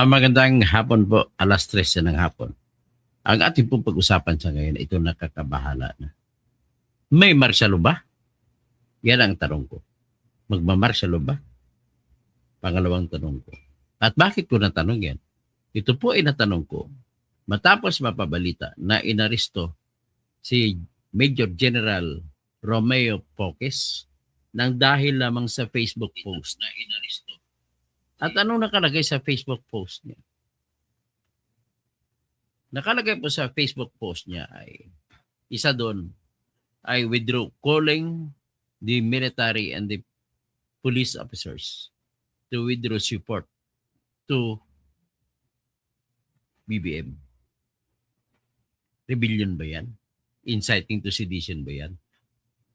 Magandang hapon po, 3:00 na ng hapon. Ang ating pong pag-usapan sa ngayon, ito nakakabahala na. May marsyalo ba? Yan ang tanong ko. Magmamarsyalo ba? Pangalawang tanong ko. At bakit ko natanong yan? Ito po ay natanong ko matapos mapabalita na inaresto si Major General Romeo Poques nang dahil lamang sa Facebook post na inaresto. At anong nakalagay sa Facebook post niya? Nakalagay po sa Facebook post niya ay isa doon ay withdraw calling the military and the police officers to withdraw support to BBM. Rebellion ba yan? Inciting to sedition ba yan?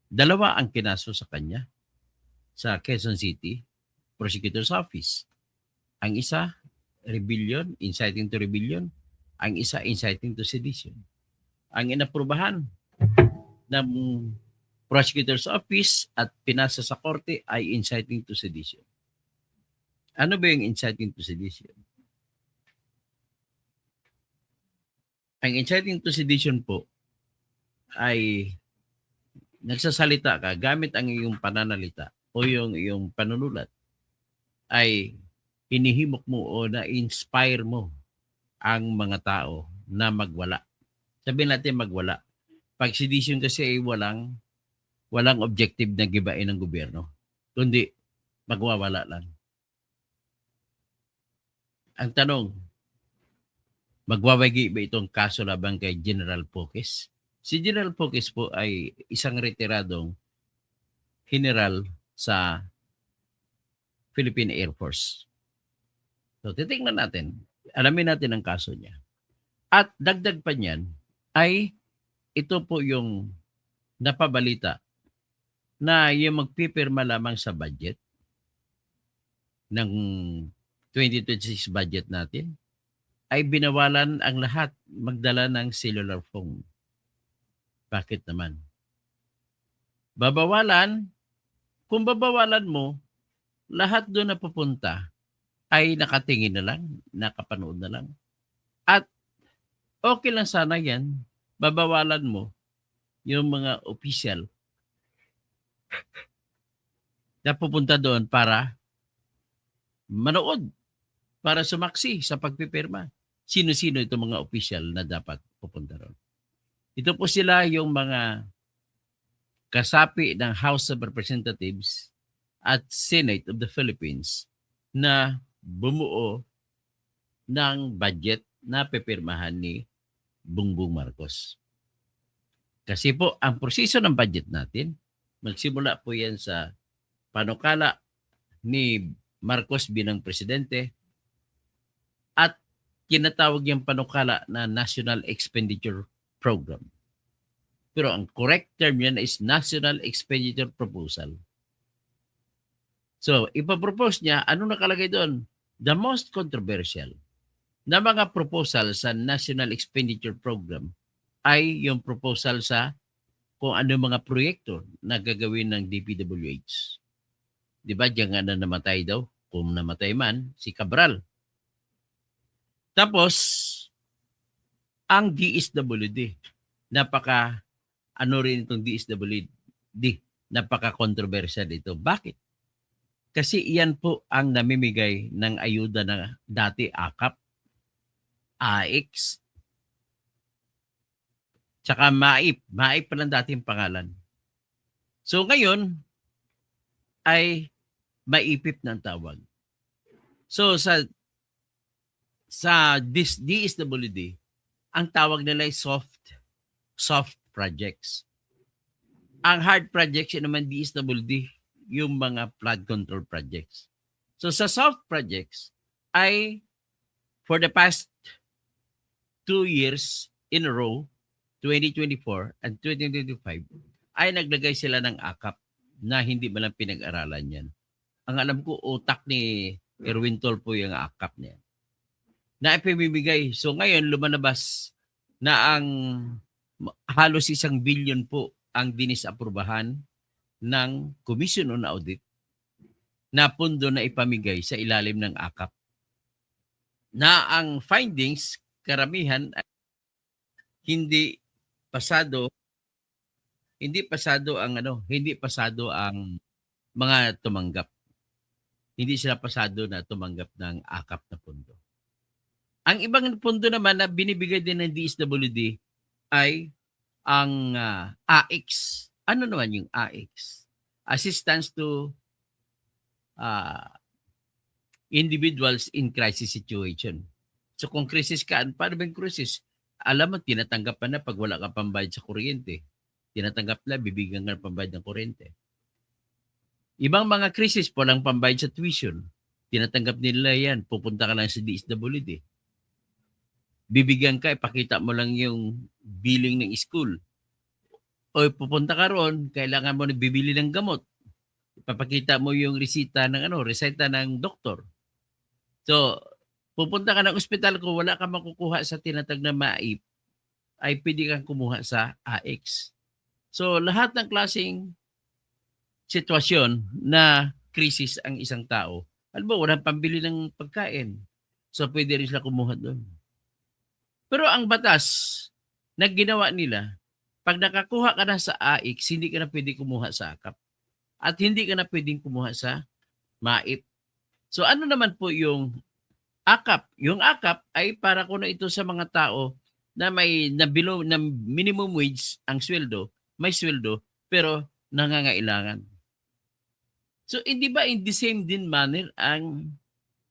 Dalawa ang kinaso sa kanya sa Quezon City Prosecutor's Office. Ang isa, rebellion, inciting to rebellion. Ang isa, inciting to sedition. Ang inaprubahan ng Prosecutor's Office at pinasa sa korte ay inciting to sedition. Ano ba yung inciting to sedition? Ang inciting to sedition po ay nagsasalita ka gamit ang iyong pananalita o yung iyong panunulat ay hinihimok mo o na-inspire mo ang mga tao na magwala. Sabihin natin magwala. Pag sedition kasi ay walang objective na gibain ng gobyerno, kundi magwawala lang. Ang tanong, magwawagi ba itong kaso laban kay General Poques? Si General Poques po ay isang retiradong general sa Philippine Air Force. So titingnan natin, alamin natin ang kaso niya. At dagdag pa niyan ay ito po yung napabalita na yung magpipirma lamang sa budget ng 2026 budget natin ay binawalan ang lahat magdala ng cellular phone. Bakit naman? Babawalan, kung babawalan mo, lahat doon na pupunta ay nakatingin na lang, nakapanood na lang. At okay lang sana yan, babawalan mo yung mga official na pupunta doon para manood, para sumaksi sa pagpipirma. Sino-sino itong mga official na dapat pupunta doon? Ito po sila yung mga kasapi ng House of Representatives at Senate of the Philippines na bumuo ng budget na pipirmahan ni Bongbong Marcos. Kasi po, ang proseso ng budget natin, magsimula po yan sa panukala ni Marcos bilang presidente at kinatawag yung panukala na National Expenditure Program. Pero ang correct term yan is National Expenditure Proposal. So, ipapropose niya, anong nakalagay doon? The most controversial na mga proposal sa National Expenditure Program ay yung proposal sa kung ano mga proyekto na gagawin ng DPWH. Di ba, diyan nga na namatay daw, kung namatay man, si Cabral. Tapos, ang DSWD, ano rin itong DSWD, napaka-controversial ito. Bakit? Kasi iyan po ang namimigay ng ayuda na dati AKAP, AX, tsaka MAIP. MAIP pa lang dating pangalan. So ngayon ay maipip ng tawag. So sa DSWD, ang tawag nila ay soft projects. Ang hard projects yun naman DSWD, yung mga flood control projects. So sa soft projects ay for the past 2 years in a row, 2024 and 2025, ay naglagay sila ng AKAP na hindi man lang pinag-aralan yan. Ang alam ko, utak ni Erwin Tolpo yung AKAP niya na ipimibigay. So ngayon, lumalabas na ang halos 1 billion po ang dinisaprubahan ng Commission on Audit na pundo na ipamigay sa ilalim ng AKAP. na ang findings karamihan ay hindi pasado hindi pasado ang mga tumanggap. Hindi sila pasado na tumanggap ng akap na pondo. Ang ibang pondo naman na binibigay din ng DSWD ay ang AX. Ano naman yung AX? Assistance to ah, individuals in crisis situation. So kung crisis ka, paano ba yung crisis? Alam mo, tinatanggap pa na pag wala ka pambayad sa kuryente. Tinatanggap na, bibigyan ka ng pambayad ng kuryente. Ibang mga krisis, walang pambayad sa tuition. Tinatanggap nila yan. Pupunta ka lang sa DSWD. Bibigyan ka, ipakita mo lang yung billing ng school. O pupunta ka roon, kailangan mo na bibili ng gamot. Ipapakita mo yung resita ng doktor. So, pupunta ka ng ospital, kung wala ka makukuha sa tinatag na MAIP, ay pwede kang kumuha sa AX. So, lahat ng klaseng sitwasyon na krisis ang isang tao, alam mo, walang pambili ng pagkain. So, pwede rin sila kumuha doon. Pero ang batas na ginawa nila, pag nakakuha ka na sa AX, hindi ka na pwede kumuha sa AKAP. At hindi ka na pwedeng kumuha sa MAIP. So, ano naman po yung AKAP? Yung AKAP ay para kuno ito sa mga tao na may na below na minimum wage ang sweldo, may sweldo, pero nangangailangan. So, hindi ba in the same din manner ang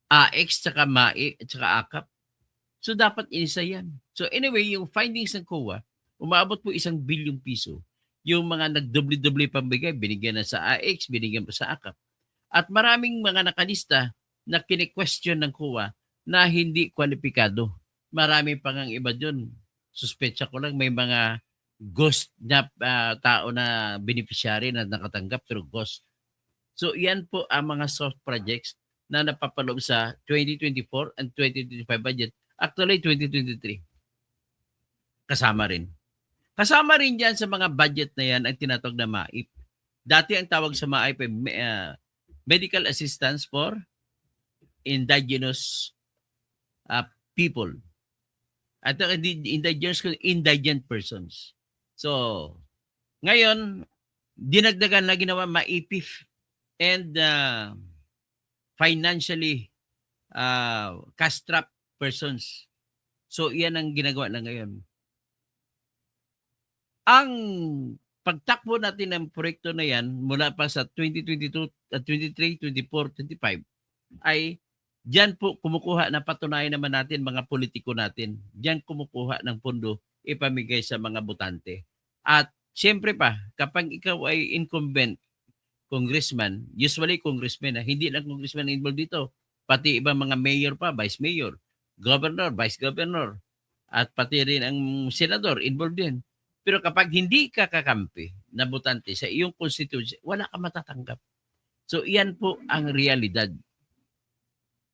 AX tsaka MAIP tsaka AKAP? So, dapat inisa yan. So, anyway, yung findings ng COA, umaabot po 1 bilyong piso. Yung mga nagdoble-doble pambigay, binigyan na sa AX, binigyan pa sa AKAP. At maraming mga nakalista na kine-question ng COA na hindi kwalipikado. Marami pa ngang iba dyan. Suspetsa ko lang may mga ghost na tao na beneficiary na nakatanggap pero ghost. So yan po ang mga soft projects na napapaloob sa 2024 and 2025 budget. Actually, 2023. Kasama rin. Kasama rin dyan sa mga budget na yan ang tinatawag na MAIP. Dati ang tawag sa MAIP ay Medical Assistance for Indigenous People. At indigent persons. So, ngayon, dinagdagan na ginawa MAIPIF and financially cash-strapped persons. So, iyan ang ginagawa na ngayon. Ang pagtakbo natin ng proyekto na yan mula pa sa 2022, 23, 24, 25 ay diyan po kumukuha na patunayan naman natin mga politiko natin. Diyan kumukuha ng pondo ipamigay sa mga botante. At siyempre pa, kapag ikaw ay incumbent congressman, usually congressman, hindi lang congressman involved dito, pati ibang mga mayor pa, vice mayor, governor, vice governor, at pati rin ang senador involved din. Pero kapag hindi ka kakampi na botante sa iyong constituency, wala ka matatanggap. So iyan po ang realidad.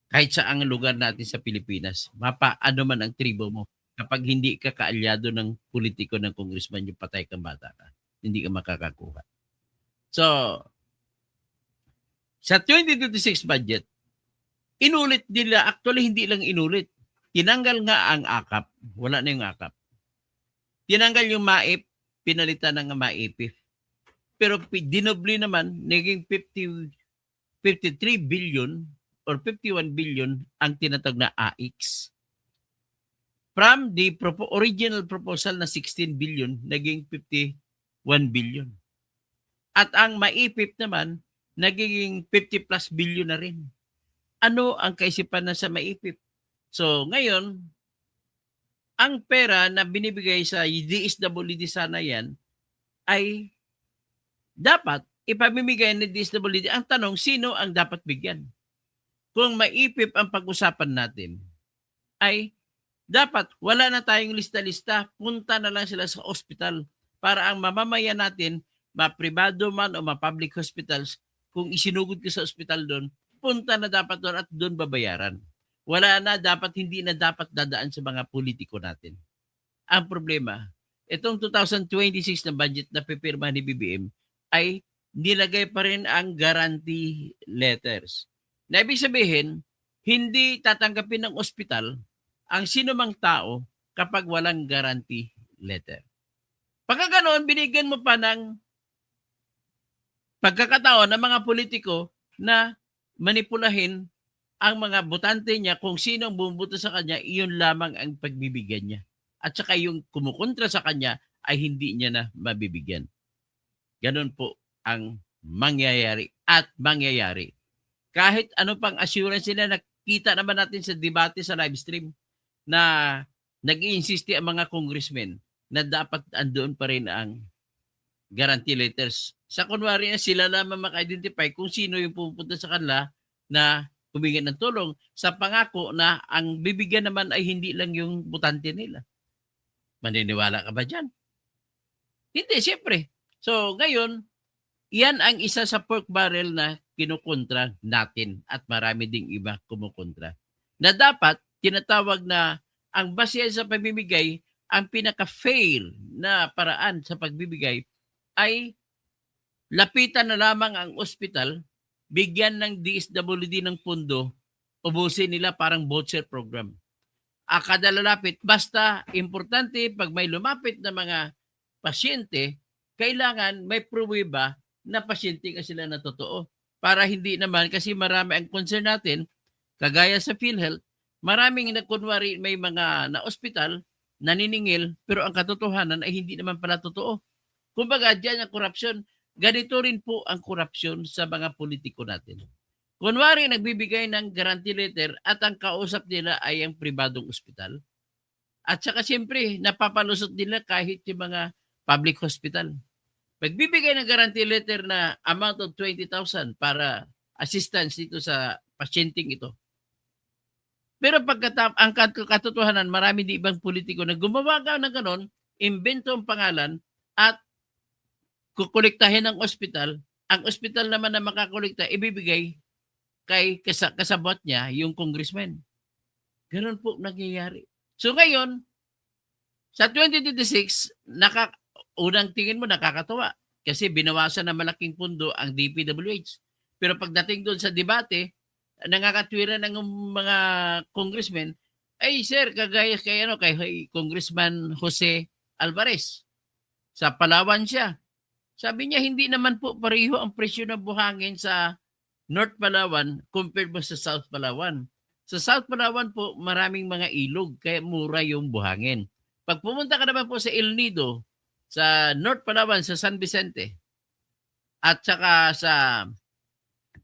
Kahit sa ang lugar natin sa Pilipinas, mapaano man ang tribo mo, kapag hindi ka kaalyado ng politiko ng congressman, yung patay kang bata ka, hindi ka makakakuha. So, sa 2026 budget, inulit nila, actually hindi lang inulit, tinanggal nga ang AKAP, wala na yung AKAP. Tinanggal yung MAIP, pinalitan ng MAIPIF. Pero dinoble naman, naging 53 billion or 51 billion ang tinatawag na AX. From the original proposal na 16 billion, naging 51 billion. At ang MAIPIF naman, naging 50 plus billion na rin. Ano ang kaisipan na sa MAIPIF? So ngayon, ang pera na binibigay sa DSWD sana yan ay dapat ipamimigay ng DSWD. Ang tanong, sino ang dapat bigyan? Kung MAIPIF ang pag-usapan natin, ay dapat wala na tayong lista-lista, punta na lang sila sa ospital para ang mamamayan natin, ma-privado man o ma-public hospitals, kung isinugod ka sa ospital doon, punta na dapat doon at doon babayaran. Wala na, dapat hindi na dapat dadaan sa mga politiko natin. Ang problema, itong 2026 na budget na pipirma ni BBM ay nilagay pa rin ang guarantee letters. Na ibig sabihin, hindi tatanggapin ng ospital ang sinumang tao kapag walang guarantee letter. Pagka ganoon, binigyan mo pa ng pagkakataon ng mga politiko na manipulahin ang mga botante niya kung sino ang bumuboto sa kanya, iyon lamang ang pagbibigyan niya. At saka yung kumukontra sa kanya ay hindi niya na mabibigyan. Ganon po ang mangyayari at mangyayari. Kahit ano pang assurance nila, nakita naman natin sa debate sa live stream na nag-iinsisti ang mga congressmen na dapat andoon pa rin ang guarantee letters. Sa kunwari na sila lamang maka-identify kung sino yung pupunta sa kanila na humingi ng tulong sa pangako na ang bibigyan naman ay hindi lang yung botante nila. Maniniwala ka ba dyan? Hindi, siyempre. So, ngayon, yan ang isa sa pork barrel na kinukontra natin at marami ding iba kumukontra. Na dapat, tinatawag na ang basehan sa pamimigay, ang pinaka-fair na paraan sa pagbibigay ay lapitan na lamang ang ospital, bigyan ng DSWD ng pondo, ubusin nila parang voucher program. Kada lalapit, basta importante pag may lumapit na mga pasyente, kailangan may pruweba na pasyente ka sila na totoo. Para hindi naman, kasi marami ang concern natin, kagaya sa PhilHealth, maraming na kunwari may mga na ospital, naniningil, pero ang katotohanan ay hindi naman pala totoo. Kumbaga, dyan ang korupsyon. Ganito rin po ang korupsyon sa mga politiko natin. Kunwari, nagbibigay ng guarantee letter at ang kausap nila ay ang pribadong ospital. At saka siyempre, napapalusot nila kahit yung mga public hospital. Magbibigay ng guarantee letter na amount of 20,000 para assistance dito sa pasyenteng ito. Pero ang katotohanan, marami di ibang politiko na gumawa ka ng ganon, imbento ang pangalan at kukolektahin ng ospital. Ang ospital naman na makakolekta, ibibigay kay kasabot niya, yung congressman. Ganun po nangyayari. So ngayon, sa 2026, unang tingin mo nakakatawa kasi binawasan ng malaking pundo ang DPWH. Pero pagdating doon sa debate, nangakatwira ng mga congressmen, ay sir, kagaya kay Congressman Jose Alvarez. Sa Palawan siya. Sabi niya, hindi naman po pareho ang presyo ng buhangin sa North Palawan compared mo sa South Palawan. Sa South Palawan po, maraming mga ilog, kaya mura yung buhangin. Pag pumunta ka naman po sa El Nido, sa North Palawan, sa San Vicente, at saka sa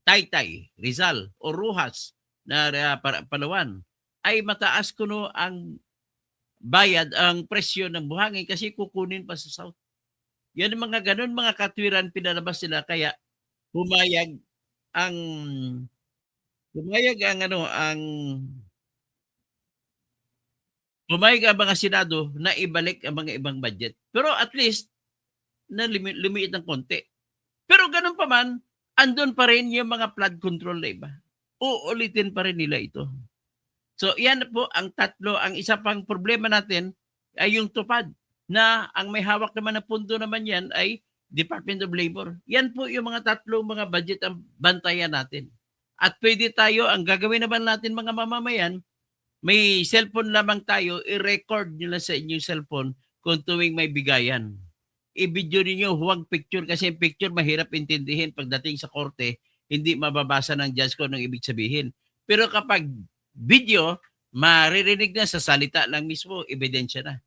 Taytay, Rizal, o Rojas, na Palawan, ay mataas kuno ang bayad, ang presyo ng buhangin kasi kukunin pa sa South. Yan mga ganun, mga katwiran pinalabas nila, kaya pumayag ang mga Senado na ibalik ang mga ibang budget. Pero at least, na lumiit ng konti. Pero ganun pa man, andun pa rin yung mga flood control na iba. Uulitin pa rin nila ito. So, yan po ang tatlo. Ang isa pang problema natin ay yung tupad, na ang may hawak naman na pundo naman yan ay Department of Labor. Yan po yung mga tatlong mga budget ang bantayan natin. At pwede tayo, ang gagawin naman natin mga mamamayan, may cellphone lamang tayo, i-record nyo lang sa inyong cellphone kung tuwing may bigayan. I-video ninyo, huwag picture, kasi yung picture mahirap intindihin pagdating sa korte, hindi mababasa ng judge kung anong ibig sabihin. Pero kapag video, maririnig na sa salita lang mismo, ebidensya na.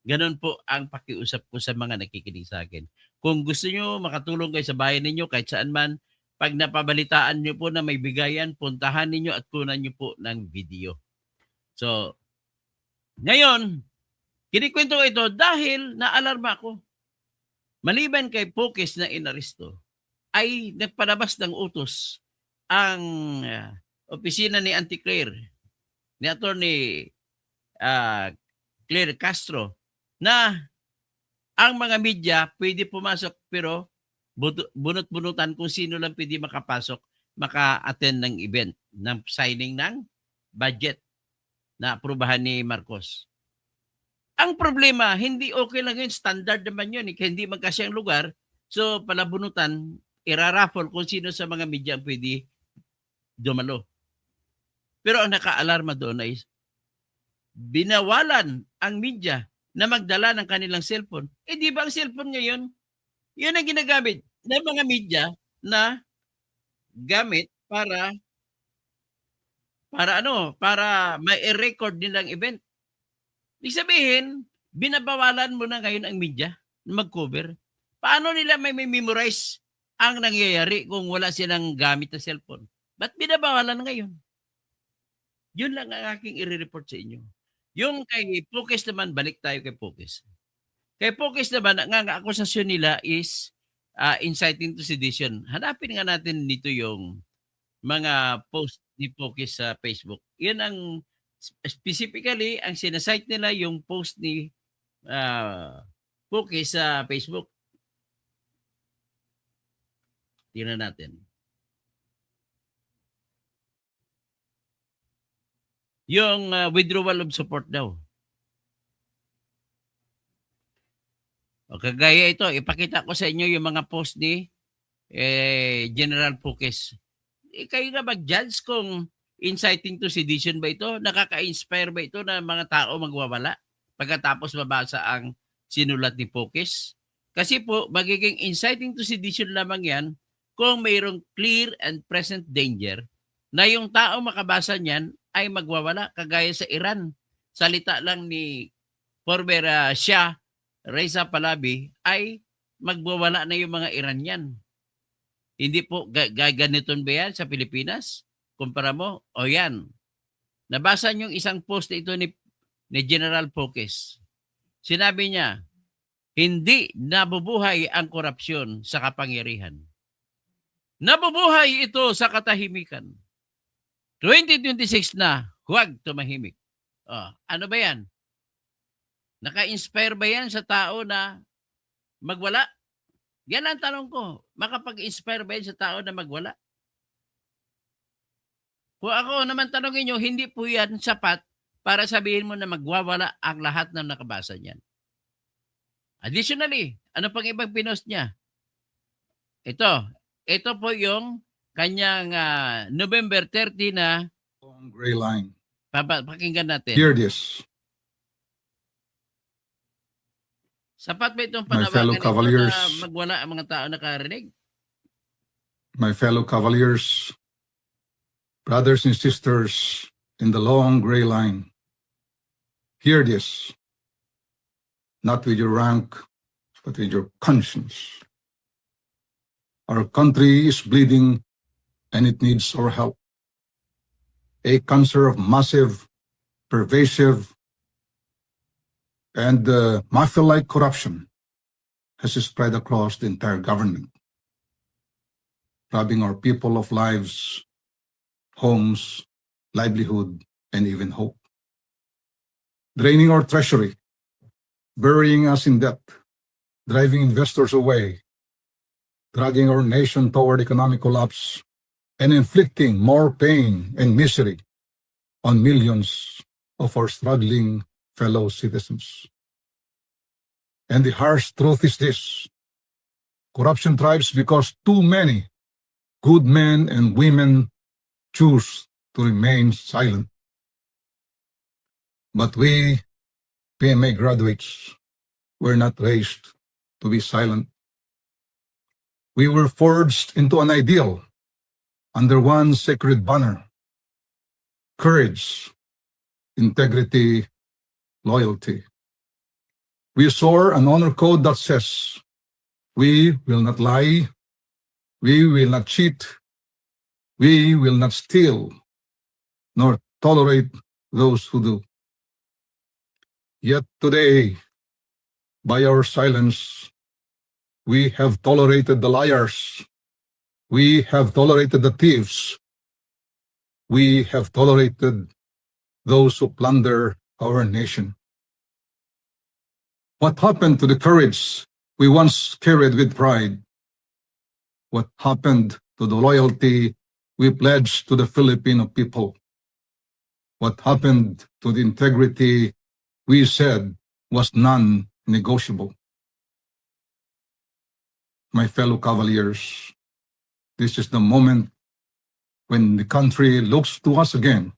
Ganon po ang pakiusap ko sa mga nakikinig sa akin. Kung gusto nyo makatulong kayo sa bayan ninyo, kahit saan man, pag napabalitaan nyo po na may bigayan, puntahan ninyo at kunan nyo po ng video. So, ngayon, kinikwento ko ito dahil naalarma ako. Maliban kay Pokes na inaresto, ay nagpalabas ng utos ang opisina ni Auntie Claire, ni Attorney Claire Castro, na ang mga media pwede pumasok pero bunot-bunutan kung sino lang pwede makapasok, maka-attend ng event, ng signing ng budget na aprubahan ni Marcos. Ang problema, hindi okay lang yun, standard naman yun, hindi magkasya ang lugar, so palabunutan, iraraffle kung sino sa mga media pwede dumalo. Pero ang nakaalarma doon ay binawalan ang media na magdala ng kanilang cellphone. Eh di ba ang cellphone ngayon, yun ang ginagamit ng mga media na gamit para mai-record nilang event. Ibig sabihin, binabawalan mo na ngayon ang media na mag-cover. Paano nila may memorize ang nangyayari kung wala silang gamit na cellphone? Ba't binabawalan ngayon? Yun lang ang aking i-report sa inyo. Yung kay Pukis naman, balik tayo kay Pukis. Kay Pukis naman, ang akusasyon nila is inciting to sedition. Hanapin nga natin dito yung mga post ni Pukis sa Facebook. Yan ang specifically, ang sinasite nila yung post ni Pukis sa Facebook. Tingnan natin. Yung withdrawal of support daw. O kagaya ito, ipakita ko sa inyo yung mga post ni General Pukis. Kayo na mag-judge kung inciting to sedition ba ito? Nakaka-inspire ba ito na mga tao magwawala pagkatapos mabasa ang sinulat ni Pukis? Kasi po, magiging inciting to sedition lamang yan kung mayroong clear and present danger na yung tao makabasa niyan ay magwawala, kagaya sa Iran. Salita lang ni former Shah Reza Pahlavi ay magwawala na yung mga Iranian. Hindi po gaganiton ba yan sa Pilipinas? Kumpara mo, o yan. Nabasa niyo yung isang post ito ni General Pukis. Sinabi niya, hindi nabubuhay ang korupsyon sa kapangyarihan. Nabubuhay ito sa katahimikan. 2026 na, huwag tumahimik. Ano ba yan? Naka-inspire ba yan sa tao na magwala? Yan ang tanong ko. Makapag-inspire ba yan sa tao na magwala? Kung ako naman tanongin nyo, hindi po yan sapat para sabihin mo na magwawala ang lahat ng nakabasa niyan. Additionally, ano pang ibang pinost niya? Ito po yung kanyang November 30 na Long gray line. pakinggan natin. Hear this. Sapat ba itong My fellow panawagan ito Cavaliers. na magwala ang mga tao nakarinig? My fellow Cavaliers, brothers and sisters in the long gray line, hear this, not with your rank, but with your conscience. Our country is bleeding and it needs our help. A cancer of massive, pervasive, and mafia-like corruption has spread across the entire government, robbing our people of lives, homes, livelihood, and even hope. Draining our treasury, burying us in debt, driving investors away, dragging our nation toward economic collapse, and inflicting more pain and misery on millions of our struggling fellow citizens. And the harsh truth is this: corruption thrives because too many good men and women choose to remain silent. But we, PMA graduates, were not raised to be silent. We were forged into an ideal under one sacred banner: courage, integrity, loyalty. We swore an honor code that says, we will not lie, we will not cheat, we will not steal, nor tolerate those who do. Yet today, by our silence, we have tolerated the liars, we have tolerated the thieves, we have tolerated those who plunder our nation. What happened to the courage we once carried with pride? What happened to the loyalty we pledged to the Filipino people? What happened to the integrity we said was non-negotiable? My fellow Cavaliers, this is the moment when the country looks to us again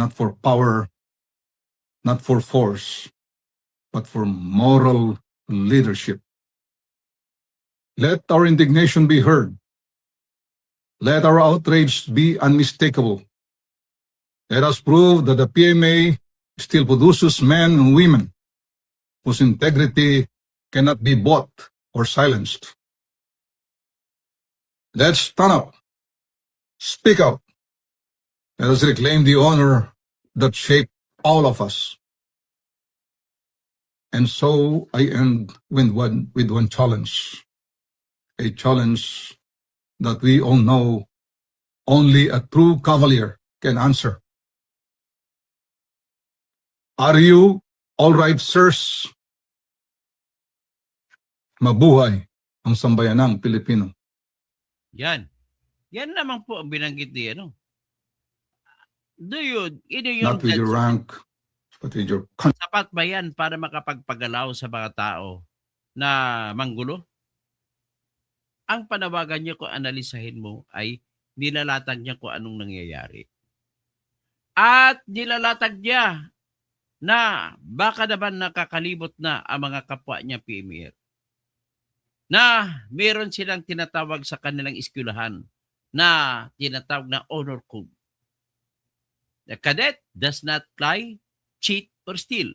not for power, not for force, but for moral leadership. Let our indignation be heard. Let our outrage be unmistakable. Let us prove that the PMA still produces men and women whose integrity cannot be bought or silenced. Let's stand up, speak out. Let us reclaim the honor that shaped all of us. And so I end with one challenge, a challenge that we all know only a true cavalier can answer. Are you all right, sirs? Mabuhay ang sambayanang Pilipino. Yan. Yan naman po ang binanggit ni ano. Not with your rank, but with your country. Sapat ba yan para makapagpagalaw sa mga tao na manggulo? Ang panawagan niya kung analisahin mo ay nilalatag niya kung anong nangyayari. At nilalatag niya na baka naman nakakalibot na ang mga kapwa niya PMR. Na meron silang tinatawag sa kanilang eskwelahan na tinatawag na honor code. The cadet does not lie, cheat, or steal,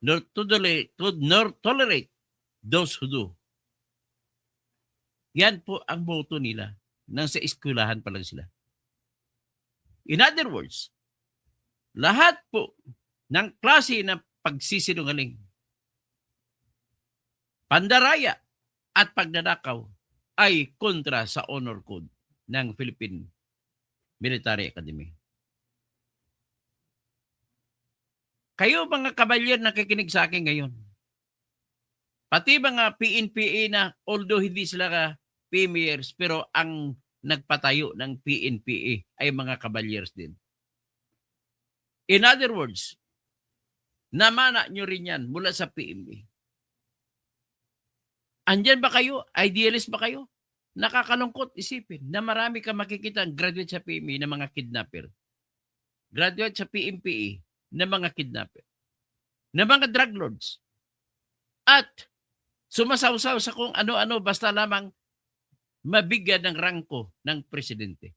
nor tolerate those who do. Yan po ang motto nila nang sa eskwelahan pa lang sila. In other words, lahat po ng klase ng pagsisinungaling, pandaraya, at pagnanakaw ay kontra sa honor code ng Philippine Military Academy. Kayo mga kabalyer na nakikinig sa akin ngayon, pati mga PNPA na although hindi sila ka PMers, pero ang nagpatayo ng PNPA ay mga kabalyers din. In other words, namana nyo rin yan mula sa PMA. Andyan ba kayo? Idealist ba kayo? Nakakalungkot isipin na marami ka makikita graduate sa PMA na mga kidnapper. Graduate sa PMPA na mga kidnapper. Na mga drug lords. At sumasawsaw sa kung ano-ano basta lamang mabigyan ng rangko ng presidente.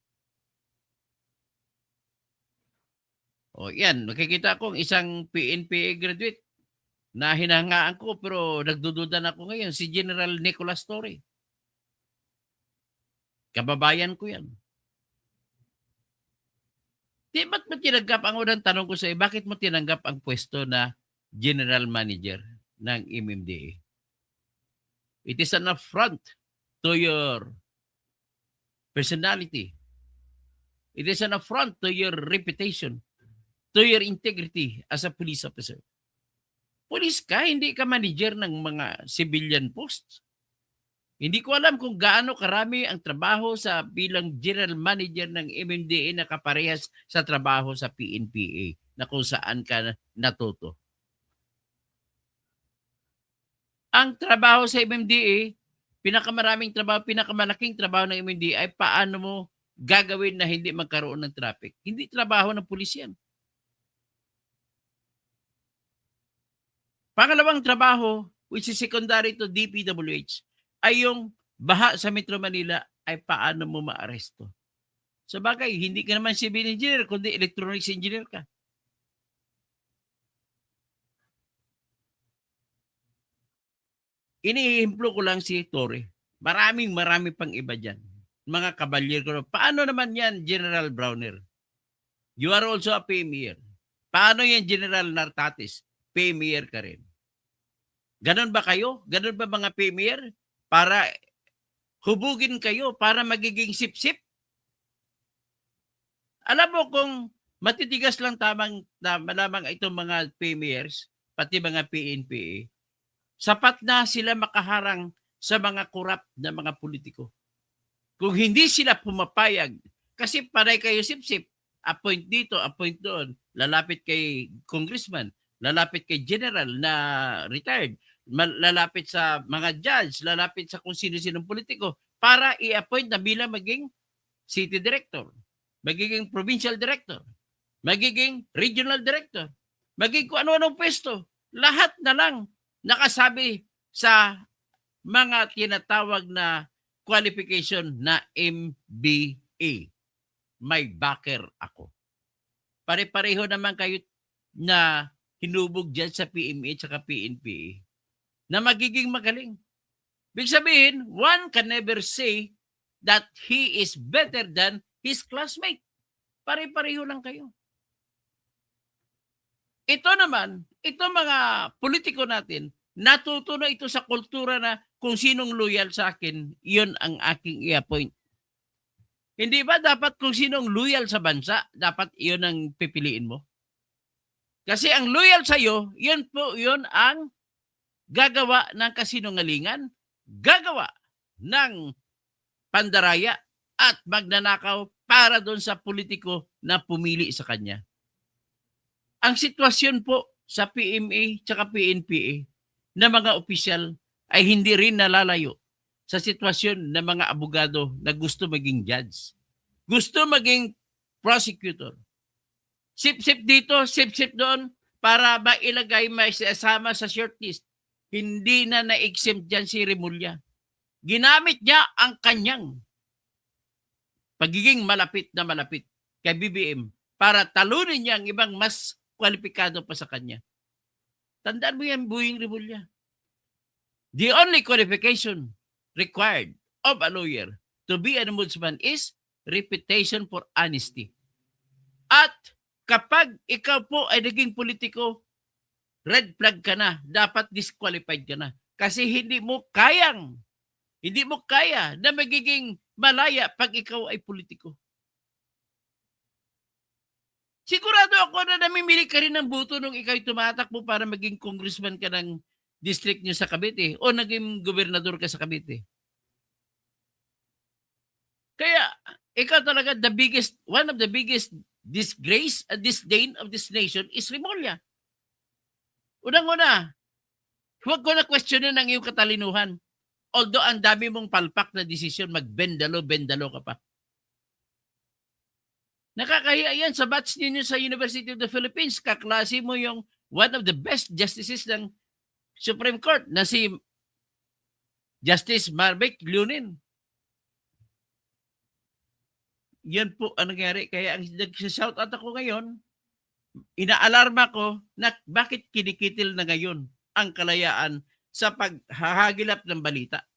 O yan, nakikita kong isang PNPA graduate na hinahangaan ko pero nagdududa na ako ngayon, si General Nicolas Torre. Kababayan ko yan. Di ba't mo tinanggap, ang unang tanong ko sa iyo, bakit mo tinanggap ang pwesto na General Manager ng MMDA? It is an affront to your personality. It is an affront to your reputation, to your integrity as a police officer. Police ka, hindi ka manager ng mga civilian posts. Hindi ko alam kung gaano karami ang trabaho sa bilang general manager ng MMDA na kaparehas sa trabaho sa PNPA na kung saan ka natuto. Ang trabaho sa MMDA, pinakamalaking trabaho ng MMDA ay paano mo gagawin na hindi magkaroon ng traffic. Hindi trabaho ng pulis yan. Pangalawang trabaho, which is secondary to DPWH, ay yung baha sa Metro Manila ay paano mo maaresto. Sa bagay, hindi ka naman civil engineer, kundi electronics engineer ka. Iniimplo ko lang si Torre. Marami pang iba dyan. Mga kabalyer ko. Paano naman yan, General Browner? You are also a PMer. Paano yan, General Nartates? PMer ka rin. Ganon ba kayo? Ganon ba mga PMer? Para hubugin kayo, para magiging sip-sip? Alam mo kung matitigas lang lamang itong mga PMers, pati mga PNPA, sapat na sila makaharang sa mga korap na mga politiko. Kung hindi sila pumapayag, kasi panay kayo sip-sip, appoint dito, appoint doon, lalapit kay congressman, lalapit kay general na retired, lalapit sa mga judge, lalapit sa kung sino-sinong politiko para i-appoint na bilang maging city director, magiging provincial director. magiging regional director, magiging kung ano-anong pwesto. Lahat na lang nakasabi sa mga tinatawag na qualification na MBA. May backer ako. Pare-pareho naman kayo na hinubog dyan sa PMA at PNPA na magiging magaling. Ibig sabihin, one can never say that he is better than his classmate. Pare-pareho lang kayo. Ito naman, ito mga politiko natin, natuto na ito sa kultura na kung sinong loyal sa akin, yun ang aking i-appoint. Hindi ba dapat kung sinong loyal sa bansa, dapat yun ang pipiliin mo? Kasi ang loyal sa iyo, yun ang gagawa ng kasinungalingan, gagawa ng pandaraya at magnanakaw para doon sa politiko na pumili sa kanya. Ang sitwasyon po sa PMA at PNPA na mga opisyal ay hindi rin nalalayo sa sitwasyon ng mga abogado na gusto maging judge, gusto maging prosecutor. Sip-sip dito, sip-sip doon para mailagay, maisasama sa shortlist. Hindi na na-exempt dyan si Remulla. Ginamit niya ang kanyang pagiging malapit na malapit kay BBM para talunin niya ang ibang mas kwalipikado pa sa kanya. Tandaan mo yan, Boying Remulla. The only qualification required of a lawyer to be an ombudsman is reputation for honesty. At kapag ikaw po ay naging politiko, red flag ka na, dapat disqualified ka na. Kasi hindi mo kaya na magiging malaya pag ikaw ay politiko. Sigurado ako na namimili ka rin ng buto nung ikaw tumatakbo para maging congressman ka ng district nyo sa Cavite o naging gobernador ka sa Cavite. Kaya, ikaw talaga one of the biggest disgrace and disdain of this nation is Remulla. Unang-una, huwag ko na questionin ang iyong katalinuhan. Although ang dami mong palpak na desisyon, magbendalo ka pa. Nakakahiya yan sa batch ninyo sa University of the Philippines. Kaklase mo yung one of the best justices ng Supreme Court na si Justice Marvick Leonin. Yan po ang nangyari. Kaya ang nag-shout out ako ngayon, inaalarma ko na bakit kinikitil na ngayon ang kalayaan sa paghahagilap ng balita.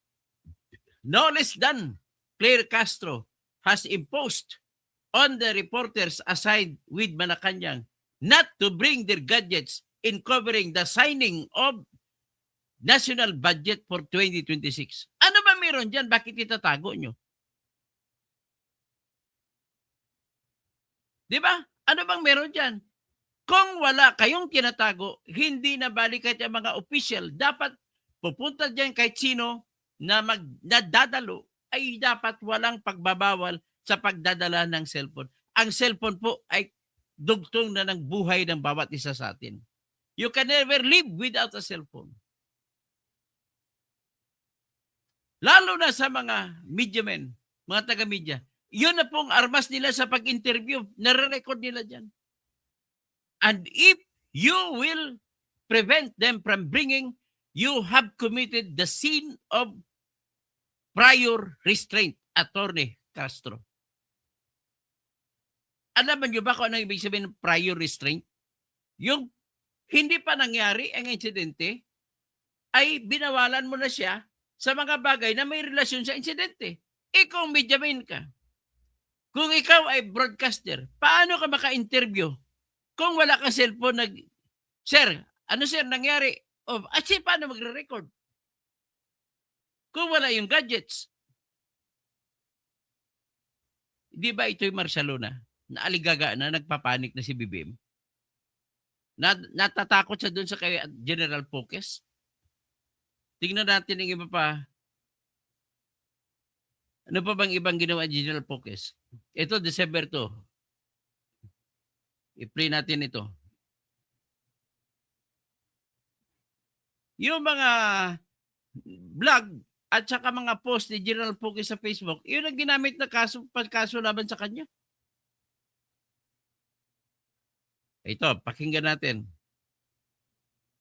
No less than Claire Castro has imposed on the reporters assigned with Malacanang not to bring their gadgets in covering the signing of national budget for 2026. Ano ba meron dyan? Bakit itatago nyo? Di ba? Ano bang meron dyan? Kung wala kayong tinatago, hindi na balikat yung mga official. Dapat pupunta dyan kahit sino na nadadalo ay dapat walang pagbabawal sa pagdadala ng cellphone. Ang cellphone po ay dugtong na ng buhay ng bawat isa sa atin. You can never live without a cellphone. Lalo na sa mga media men, mga taga-media. Yun na pong armas nila sa pag-interview. Nare-record nila dyan. And if you will prevent them from bringing, you have committed the sin of prior restraint, Attorney Castro. Alam niyo ba kung ano ibig sabihin ng prior restraint? Yung hindi pa nangyari ang insidente, ay binawalan mo na siya sa mga bagay na may relasyon sa insidente. Kung mediaman ka, kung ikaw ay broadcaster, paano ka maka-interview kung wala kang cellphone? Sir, ano sir nangyari? Paano magre-record? Kung wala yung gadgets. Di ba ito'y Marcialona na aligaga na nagpapanik na si BBM? Natatakot siya doon sa kay General Poques. Tingnan natin ang iba pa. Ano pa bang ibang ginawa General Poques? Ito, December 2. I-play natin ito. Yung mga vlog at saka mga post ni General Poques sa Facebook, yun ang ginamit na kaso laban sa kanya. Ito, pakinggan natin.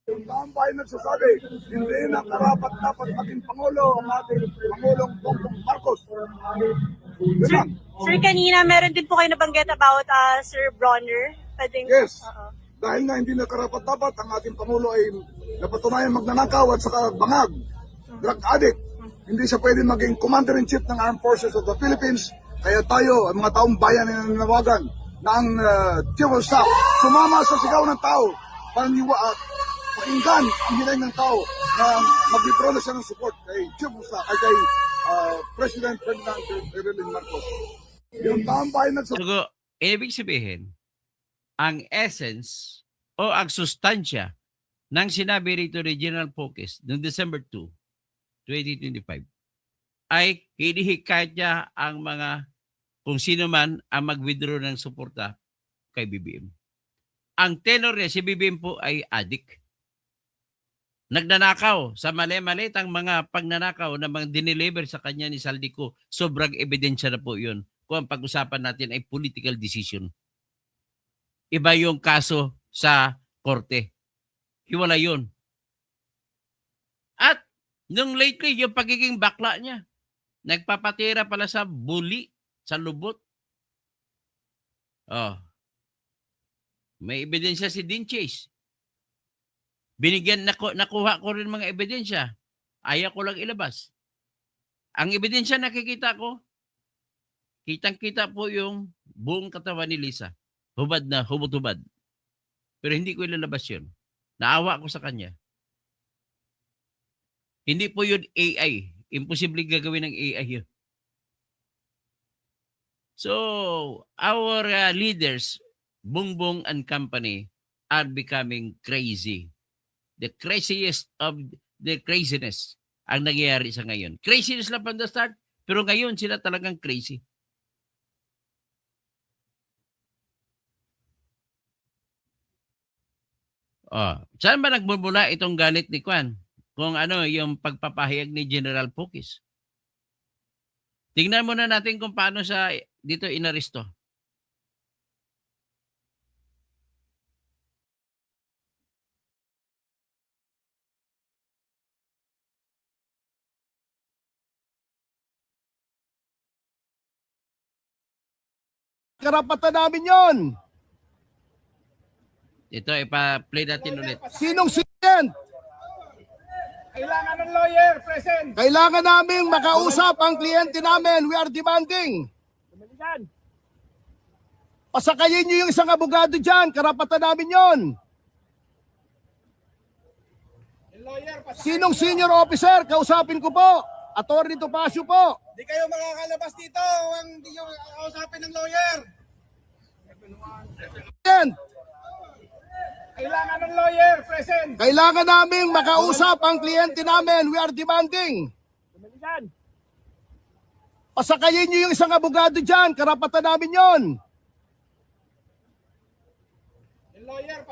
Yung taong bayan nagsasabi, hindi na karapat dapat maging Pangulo ang ating Pangulong Bongbong Marcos. Yun lang. Sir, kanina meron din po kayo nabanggit about Sir Bronner. Pwedeng, Yes. Oo. Dahil nga hindi na karapat dapat ang ating Pangulo ay napatunayan magnanakaw at saka bangag, drug addict. Hindi siya pwede maging Commander-in-Chief ng Armed Forces of the Philippines. Kaya tayo, ang mga taong bayan na nananawagan na ang Chief of Staff sumama sa sigaw ng tao pakinggan ang hiling ng tao na mag-withdraw na siya ng support kay Chief of Staff, ay kay President Ferdinand Bebelin Marcos. Yung taong bayan nagsasabi, So, ibig sabihin, ang essence o ang sustansya ng sinabi rito ni General Focus noong December 2, 2025 ay hinihikayat niya ang mga kung sino man ang mag-withdraw ng suporta kay BBM. Ang tenor niya, si BBM po ay adik. Nagnanakaw sa mali-malitang mga pagnanakaw na mga dineliver sa kanya ni Saldico. Sobrang ebidensya na po yun. Kung ang pag-usapan natin ay political decision. Iba yung kaso sa korte. Hiwala yun. At nung lately, yung pagiging bakla niya, nagpapatira pala sa bully, sa lubot. Oh. May ebidensya si Dean Chase. Nakuha ko rin mga ebidensya. Ayaw ko lang ilabas. Ang ebidensya nakikita ko, kitang-kita po yung buong katawan ni Lisa. Hubad na, hubad-hubad. Pero hindi ko ilalabas yun. Naawa ko sa kanya. Hindi po yun AI. Imposible gagawin ng AI yun. So, our leaders, Bongbong and company, are becoming crazy. The craziest of the craziness ang nangyayari sa ngayon. Craziness lang from the start, pero ngayon sila talagang crazy. Saan ba nagmumula itong galit ni Kwan? Kung ano yung pagpapahayag ni General Pukis. Tingnan muna natin kung paano sa dito inaresto. Karapatan namin yon. Ito, ipa-play natin ulit. Sinong sinent? kailangan ng lawyer present. Kailangan naming makausap ang kliyente namin. We are demanding. Pasakayin niyo yung isang abogado dyan. Karapatan namin yon. Sinong senior officer? Kausapin ko po. Attorney Topacio po. Di kayo makakalabas dito ang di nyo kausapin ng lawyer. Yan. Kailangan ng lawyer present. Kailangan naming makausap ang kliyente namin. We are demanding. Pasakayin niyo yung isang abogado dyan. Karapatan namin yon.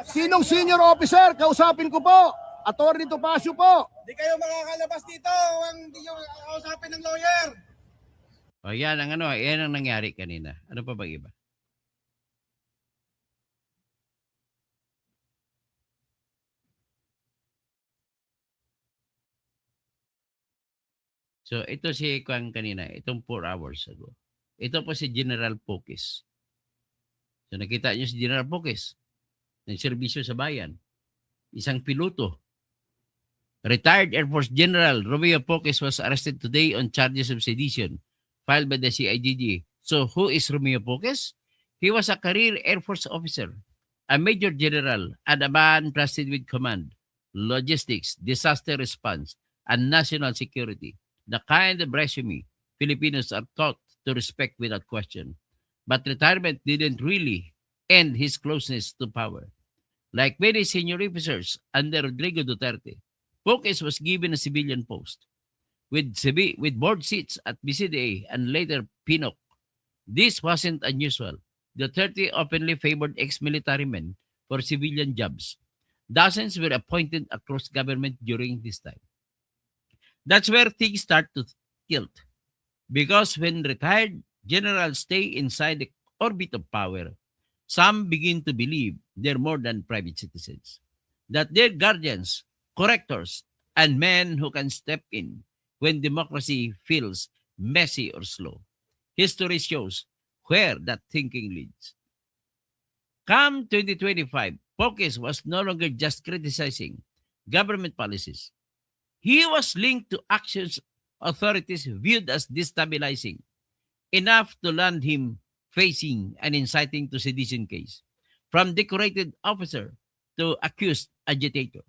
Sinong senior officer? Kausapin ko po. Attorney Topacio po. Di kayo makakalabas dito ang di nyo kausapin ng lawyer. O yan ang yan ang nangyari kanina. Ano pa bang iba? So ito si Kwan kanina, itong 4 hours ago. Ito po si General Pukis. So nakita niyo si General Pukis ng serbisyo sa bayan. Isang piloto. Retired Air Force General Romeo Pukis was arrested today on charges of sedition filed by the CIDG. So who is Romeo Pukis? He was a career Air Force officer, a major general, and a man trusted with command, logistics, disaster response, and national security. The kind of resume Filipinos are taught to respect without question. But retirement didn't really end his closeness to power. Like many senior officers under Rodrigo Duterte, Pukis was given a civilian post with board seats at BCDA and later PNOC. This wasn't unusual. Duterte openly favored ex-military men for civilian jobs. Dozens were appointed across government during this time. That's where things start to tilt. Because when retired generals stay inside the orbit of power, some begin to believe they're more than private citizens, that they're guardians, correctors, and men who can step in when democracy feels messy or slow. History shows where that thinking leads. Come 2025, Pocus was no longer just criticizing government policies. He was linked to actions authorities viewed as destabilizing, enough to land him facing an inciting to sedition case, from decorated officer to accused agitator.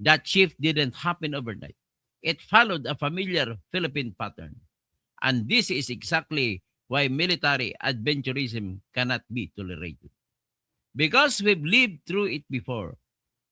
That shift didn't happen overnight. It followed a familiar Philippine pattern. And this is exactly why military adventurism cannot be tolerated. Because we've lived through it before.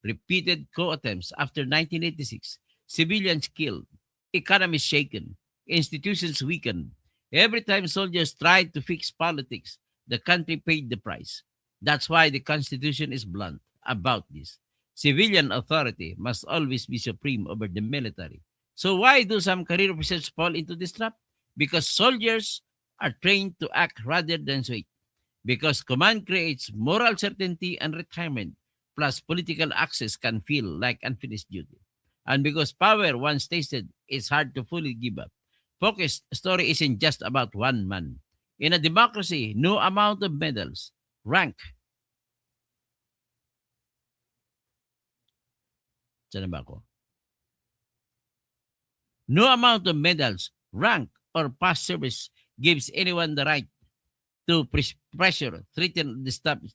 Repeated coup attempts after 1986, civilians killed, economies shaken, institutions weakened. Every time soldiers tried to fix politics, the country paid the price. That's why the Constitution is blunt about this. Civilian authority must always be supreme over the military. So why do some career officers fall into this trap? Because soldiers are trained to act rather than wait. Because command creates moral certainty and retirement, plus political access can feel like unfinished duty. And because power once tasted is hard to fully give up. Focus story isn't just about one man. In a democracy, no amount of medals, rank. Saan na ba ako? No amount of medals, rank, or past service gives anyone the right to pressure, threaten,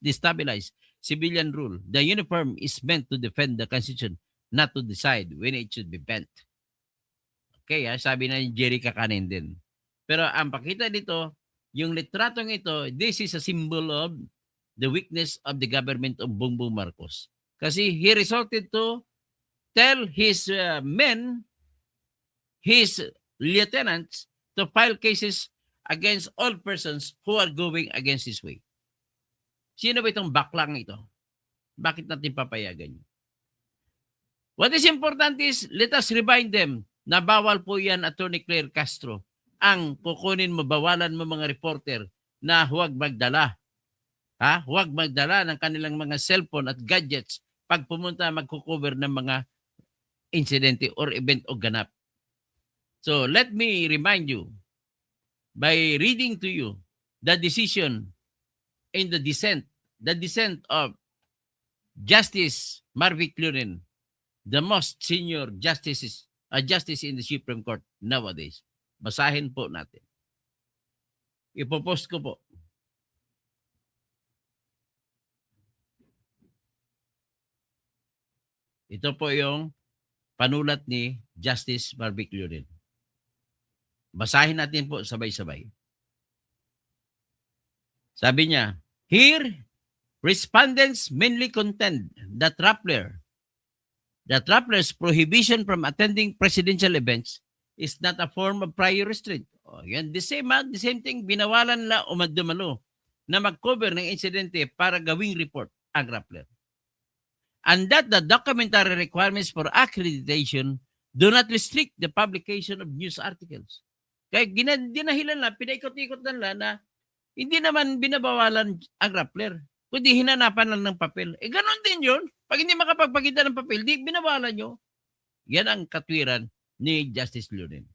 destabilize civilian rule. The uniform is meant to defend the Constitution, not to decide when it should be bent. Okay, sabi na ni Jerry Kakanin din. Pero ang pakita dito, yung litratong ito, this is a symbol of the weakness of the government of Bongbong Marcos. Kasi he resorted to tell his men, his lieutenants, to file cases against all persons who are going against his way. Sino ba itong baklang ito? Bakit natin papayagan yun? What is important is, let us remind them na bawal po yan, Attorney Claire Castro, ang kukunin mo, bawalan mo mga reporter na huwag magdala. Huwag magdala ng kanilang mga cellphone at gadgets pag pumunta magkukover ng mga insidente or event o ganap. So let me remind you, by reading to you the decision in the dissent of Justice Marvick Lurin, the most senior justice in the Supreme Court nowadays. Basahin po natin. Ipopost ko po. Ito po yung panulat ni Justice Marvick Lurin. Basahin natin po sabay-sabay. Sabi niya, here, respondents mainly contend that Rappler's prohibition from attending presidential events is not a form of prior restraint. Yan, the same thing, binawalan na umadumalo na mag-cover ng insidente para gawing report ang Rappler. And that the documentary requirements for accreditation do not restrict the publication of news articles. Kaya dinahilan na, pinaikot-ikot na hindi naman binabawalan ang Rappler, kundi hinanapan lang ng papel. Ganon din yun. Pag hindi makapagpakita ng papel, di binawalan nyo. Yan ang katwiran ni Justice Lurin.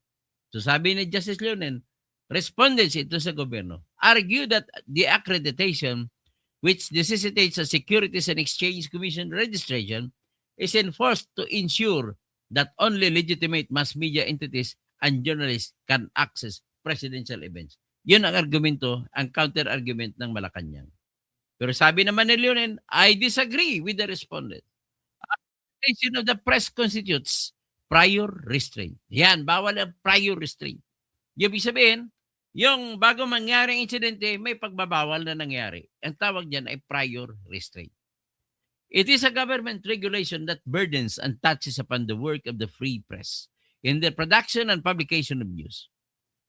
So sabi ni Justice Lurin, respondents ito sa gobyerno argue that the accreditation which necessitates a Securities and Exchange Commission registration is enforced to ensure that only legitimate mass media entities and journalists can access presidential events. Yun ang argumento, ang counter-argument ng Malacanang. Pero sabi naman ni Leonen, I disagree with the respondent. Accreditation of the press constitutes prior restraint. Yan, bawal ang prior restraint. Ibig sabihin, yung bago mangyaring insidente, may pagbabawal na nangyari. Ang tawag diyan ay prior restraint. It is a government regulation that burdens and touches upon the work of the free press in the production and publication of news.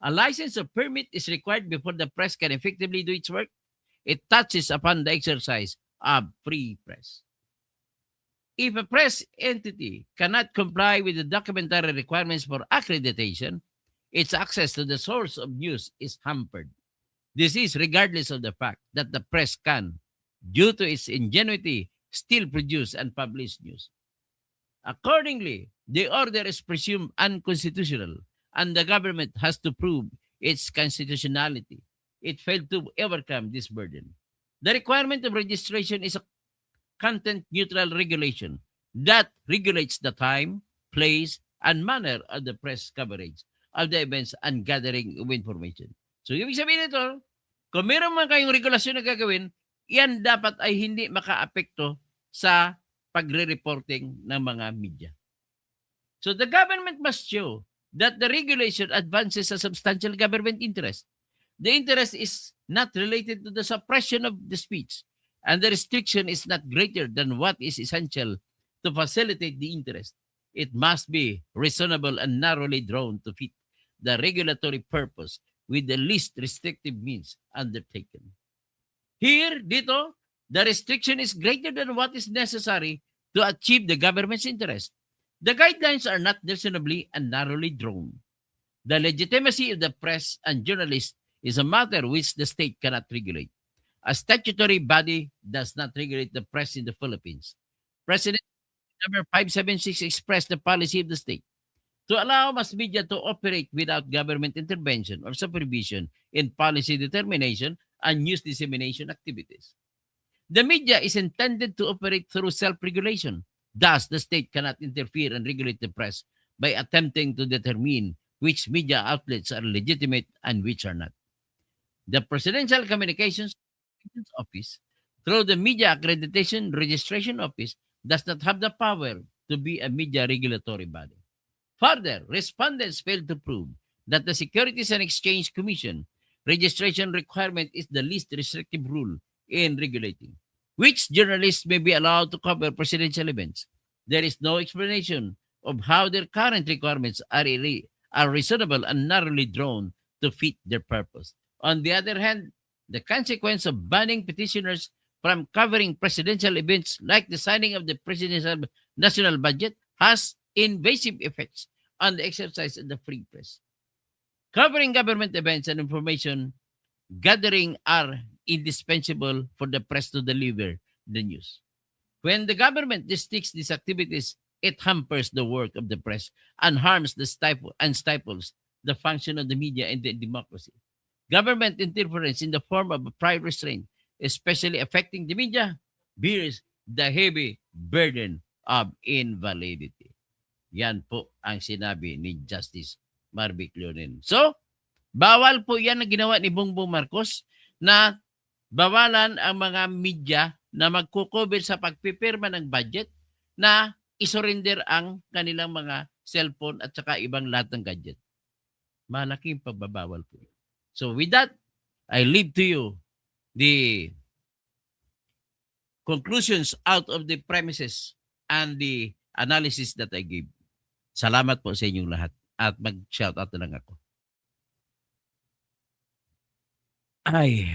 A license or permit is required before the press can effectively do its work. It touches upon the exercise of free press. If a press entity cannot comply with the documentary requirements for accreditation, its access to the source of news is hampered. This is regardless of the fact that the press can due to its ingenuity, still produce and publish news. Accordingly, the order is presumed unconstitutional and the government has to prove its constitutionality. It failed to overcome this burden. The requirement of registration is a content-neutral regulation that regulates the time, place, and manner of the press coverage of the events and gathering of information. So, ibig sabihin nito, kung meron man kayong regulasyon na gagawin, yan dapat ay hindi makaapekto sa pagre-reporting ng mga media. So, the government must show that the regulation advances a substantial government interest. The interest is not related to the suppression of the speech, and the restriction is not greater than what is essential to facilitate the interest. It must be reasonable and narrowly drawn to fit the regulatory purpose with the least restrictive means undertaken. Here, dito, the restriction is greater than what is necessary to achieve the government's interest. The guidelines are not reasonably and narrowly drawn. The legitimacy of the press and journalists is a matter which the state cannot regulate. A statutory body does not regulate the press in the Philippines. President number 576 expressed the policy of the state to allow mass media to operate without government intervention or supervision in policy determination and news dissemination activities. The media is intended to operate through self-regulation. Thus, the state cannot interfere and regulate the press by attempting to determine which media outlets are legitimate and which are not. The Presidential Communications Office, through the Media Accreditation Registration Office, does not have the power to be a media regulatory body. Further, respondents failed to prove that the Securities and Exchange Commission registration requirement is the least restrictive rule in regulating which journalists may be allowed to cover presidential events. There is no explanation of how their current requirements are reasonable and narrowly drawn to fit their purpose. On the other hand, the consequence of banning petitioners from covering presidential events like the signing of the presidential national budget has invasive effects on the exercise of the free press. Covering government events and information gathering are indispensable for the press to deliver the news. When the government restricts these activities, it hampers the work of the press and harms the stifles the function of the media and the democracy. Government interference in the form of a prior restraint, especially affecting the media, bears the heavy burden of invalidity. Yan po ang sinabi ni Justice Marvic Leonen. So, bawal po yan na ginawa ni Bongbong Marcos na bawalan ang mga media na magkukover sa pagpipirma ng budget na isurrender ang kanilang mga cellphone at saka ibang lahat ng gadget. Malaking pagbabawal po. So with that, I leave to you the conclusions out of the premises and the analysis that I gave. Salamat po sa inyong lahat at mag-shout out na lang ako. Ay,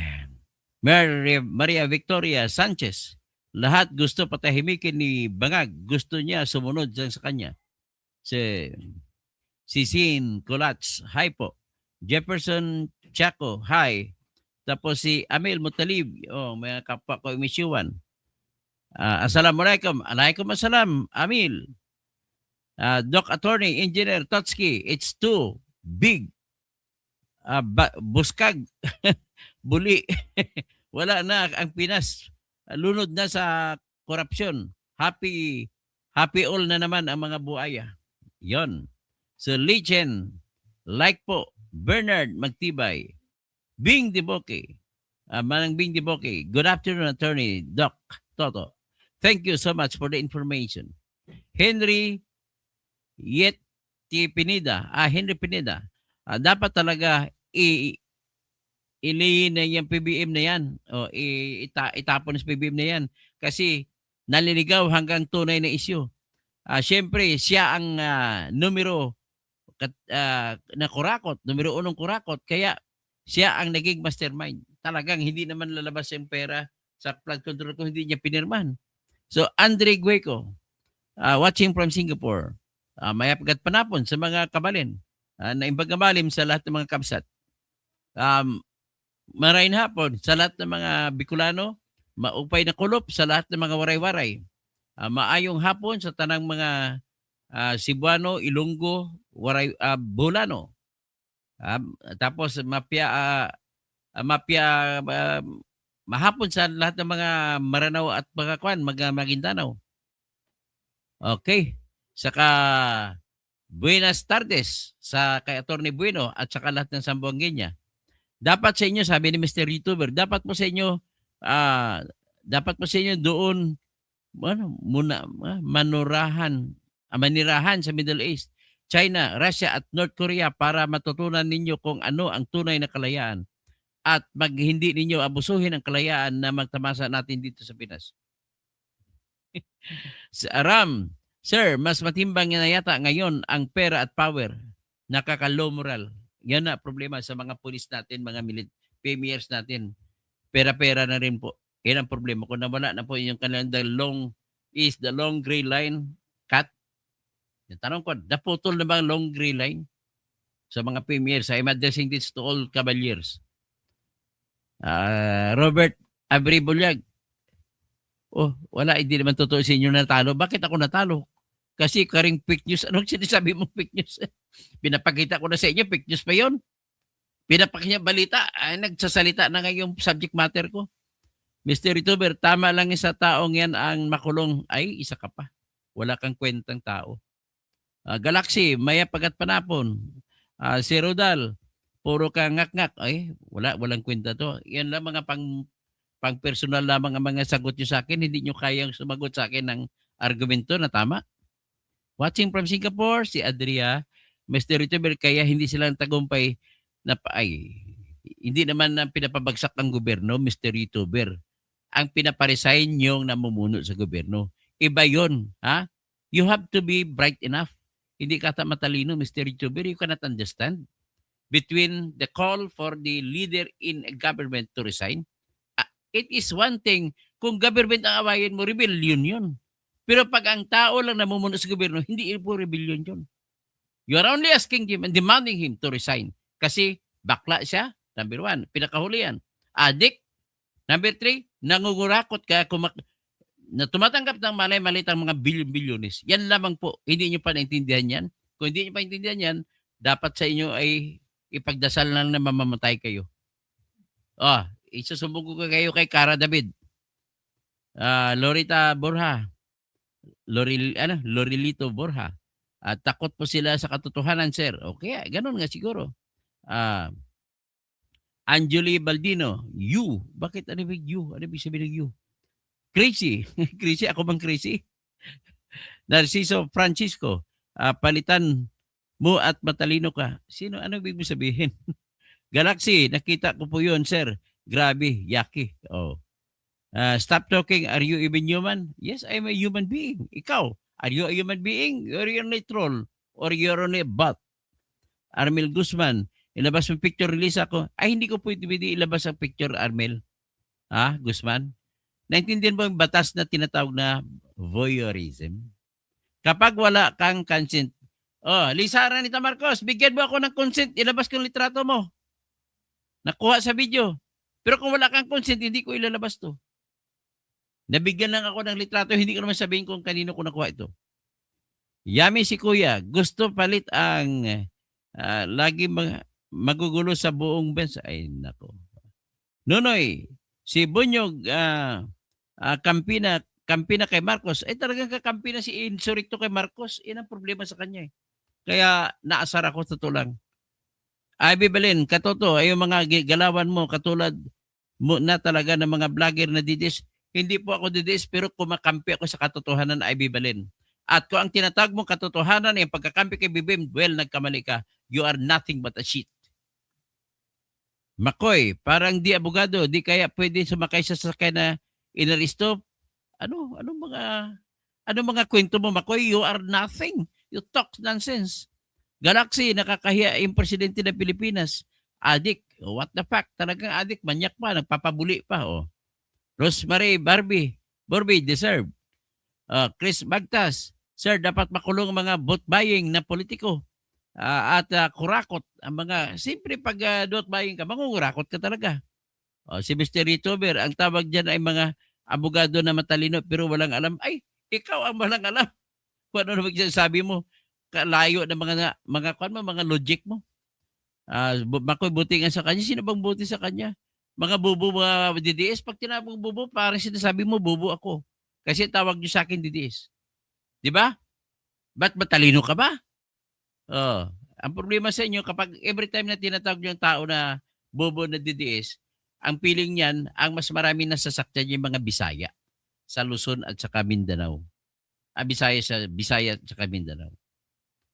Maria Victoria Sanchez, lahat gusto patahimikin ni Bangag. Gusto niya sumunod sa kanya. Si Sin Colats, hi po. Jefferson Chaco, hi. Tapos si Amel Mutalib, mga kapwa ko imisyuan. Assalamualaikum. Alaikum assalam, Amil. Doc Attorney, Engineer Totsky, it's too big. Buskag. Buli. Wala na ang Pinas. Lunod na sa korupsyon. Happy all na naman ang mga buaya. Yon. So, Lichen, like po, Bernard Magtibay, Bing Diboke, Manang Bing Diboke, good afternoon, Attorney Doc Toto. Thank you so much for the information. Henry Pineda, dapat talaga ilihin na yung PBM na yan o itapon sa PBM na yan kasi naliligaw hanggang tunay na issue. Siyempre, siya ang numero na kurakot, numero 1 kurakot, kaya siya ang naging mastermind. Talagang hindi naman lalabas yung pera sa flood control kung hindi niya pinirmahan. So, Andre Gueco, watching from Singapore, may apgat panapon sa mga kabalin na imbagamalim sa lahat ng mga kabsat. Marahin hapon sa lahat ng mga Bicolano, maupay na kulop sa lahat ng mga waray-waray. Maayong hapon sa tanang mga Cebuano, Ilonggo, Bolano. Tapos mahapon sa lahat ng mga Maranao at mga Maguindanao. Okay. Saka buenas tardes sa kay Attorney Bueno at saka lahat ng Sambuangueña. Dapat sa inyo, sabi ni Mr. YouTuber, dapat po sa inyo doon manirahan sa Middle East, China, Russia at North Korea para matutunan ninyo kung ano ang tunay na kalayaan at hindi ninyo abusuhin ang kalayaan na magtamasa natin dito sa Pinas. Ram, sir, mas matimbang na yata ngayon ang pera at power. Nakaka-low moral. Yan na problema sa mga pulis natin, mga PMERs natin. Pera-pera na rin po. Yan ang problema. Kung nawala na po yung kanilang the long gray line cut. Yung tanong ko, naputol na ba ang long gray line sa mga PMERs? I'm addressing this to all cavaliers. Robert Abribulyag. Oh, wala, hindi naman totoo sa inyo natalo. Bakit ako natalo? Kasi karing fake news. Anong sinasabi mo fake news? Pinapakita ko na sa inyo, fake news pa yun. Pinapakita balita, nagsasalita na ngayong subject matter ko. Mr. YouTuber, tama lang sa taong yan ang makulong. Ay, isa ka pa. Wala kang kwentang tao. Galaxy, maya pagat panapon. Si Rodal, puro ka ngak-ngak. Ay, walang kwenta to. Yan lang mga pang personal lamang ang mga sagot nyo sa akin. Hindi nyo kayang sumagot sa akin ng argumento na tama. Watching from Singapore, si Adria, Mr. YouTuber, kaya hindi sila tagumpay na hindi naman na pinapabagsak ang gobyerno, Mr. YouTuber. Ang pinaparesign yung namumuno sa gobyerno. Iba yun, ha? You have to be bright enough. Hindi ka matalino, Mr. YouTuber. You cannot understand between the call for the leader in a government to resign. It is one thing, kung government ang awayin mo, rebellion yun. Pero pag ang tao lang namumuno sa gobyerno, hindi po rebellion yun. You are only asking him and demanding him to resign. Kasi bakla siya, number 1, pinakahulihan. Adik, number 3, nangungurakot ka na tumatanggap ng malay-malitang mga bilyon-bilyones. Yan lamang po. Hindi nyo pa naintindihan yan. Kung hindi nyo pa naintindihan yan, dapat sa inyo ay ipagdasal lang na mamamatay kayo. Isusumbong ko kayo kay Cara David. Lorita Borja. Lorilito Borja. Takot po sila sa katotohanan, sir. Okay, ganun nga siguro. Anjuli Baldino, you. Bakit ano big you? Ano ibig sabihin ng you? Crazy. Crazy? Ako bang crazy? Narciso Francisco, palitan mo at matalino ka. Sino? Ano ibig sabihin? Galaxy, nakita ko po yun, sir. Grabe, yaki. Stop talking. Are you even human? Yes, I'm a human being. Ikaw, are you a human being? Or you're a troll? Or you're on a bot? Armel Guzman, ilabas mo picture, release ako. Ay, hindi ko pwede ilabas ang picture, Armel. Guzman? Naintindihan mo yung batas na tinatawag na voyeurism? Kapag wala kang consent, Lisa Aranita Marcos, bigyan mo ako ng consent, ilabas ko yung litrato mo. Nakuha sa video. Pero kung wala kang consent, hindi ko ilalabas to. Nabigyan lang ako ng litrato, hindi ko naman sabihin kung kanino ko nakuha ito. Yami si Kuya, gusto palit ang lagi magugulo sa buong bansa. Ay, nako. Nonoy, si Bunyog, kampina kay Marcos. Ay, talagang kakampi na si Insurrecto kay Marcos. Yan ang problema sa kanya. Kaya naasar ako sa tulang. Ay, Bibelin, katoto, ay yung mga galawan mo, katulad mo na talaga ng mga vlogger na didis. Hindi po ako didis, pero kumakampi ako sa katotohanan, ay Bibelin. At kung ang tinatawag mong katotohanan ay pagkakampi kay Bibim, well, nagkamali ka. You are nothing but a shit. Makoy, parang di abogado, di kaya pwede sumakay sa sakay na inaristo. Ano mga kwento mo, Makoy? You are nothing. You talk nonsense. Galaxy, nakakahiya yung presidente ng Pilipinas. Adik, what the fuck? Talagang adik, manyak pa, nagpapabuli pa. Rosemary Barbie deserve. Chris Magtas, sir, dapat makulong mga vote buying na politiko. At kurakot ang mga, siyempre pag vote buying ka, mangungurakot ka talaga. Si Mr. YouTuber, ang tawag dyan ay mga abogado na matalino pero walang alam. Ay, ikaw ang walang alam. Kung ano naman sabi mo, kalayo ng mga logic mo. Makoy buti nga sa kanya. Sino bang buti sa kanya? Mga bubo, mga DDS, pag tinabong bubo, parang sinasabi mo, bubo ako. Kasi tawag niyo sa akin DDS. Di ba? Ba't matalino ka ba? Oh, ang problema sa inyo, kapag every time na tinatawag niyo ang tao na bobo na DDS, ang feeling niyan, ang mas marami nasasaktan yung mga Bisaya sa Luzon at saka Mindanao. Bisaya at saka Mindanao.